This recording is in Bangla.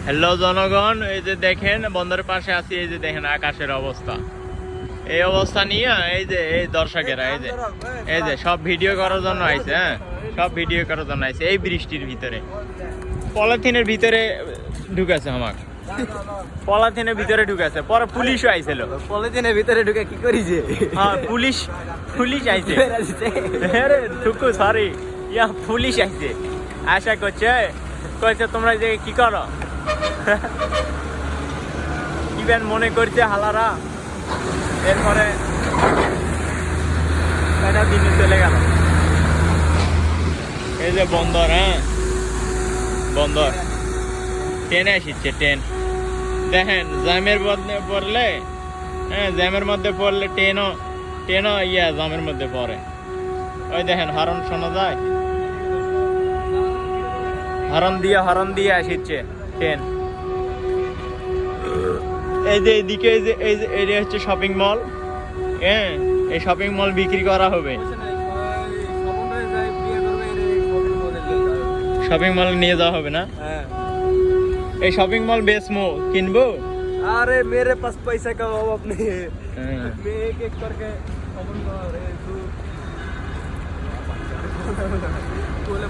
হ্যালো জনগণ, এই যে দেখেন বন্দরের পাশে আছি, এই যে দেখেন আকাশের অবস্থা। এই অবস্থা নিয়ে এই যে এই দর্শকেরা এই যে সব ভিডিও করার জন্য আইছে। হ্যাঁ, সব ভিডিও করার জন্য আইছে এই বৃষ্টির ভিতরে। পলিথিনের ভিতরে ঢুকেছে আমাকে, পলিথিনের ভিতরে ঢুকেছে। পরে পুলিশও আইছিল। পলিথিনের ভিতরে ঢুকে কি করিছে? হ্যাঁ, পুলিশ আইছে। আরে থুকু সরি, ইয়া পুলিশ আইছে। আশা কইছে তোমরা যে কি করো, কি বেন মনে করছে হালারা। এরপরে একটা দিন চলে গেল। এই যে বন্দর, হ্যাঁ বন্দর, ট্রেনে আসছে ট্রেন। দেখেন জ্যামের মধ্যে পড়লে, হ্যাঁ জ্যামের মধ্যে পড়লে ট্রেনও ইয়া জ্যামের মধ্যে পড়ে। ওই দেখেন হরন শোনা যায়, হরন দিয়ে আসছে ট্রেন। এই যে এইদিকে এই যে এটা হচ্ছে শপিং মল। হ্যাঁ, এই শপিং মল বিক্রি করা হবে। শপিং মল নিয়ে যাওয়া হবে না? এই শপিং মল বেচমো, কিনবো। अरे मेरे पास पैसा का अभाव नहीं है। मैं एक एक करके बोले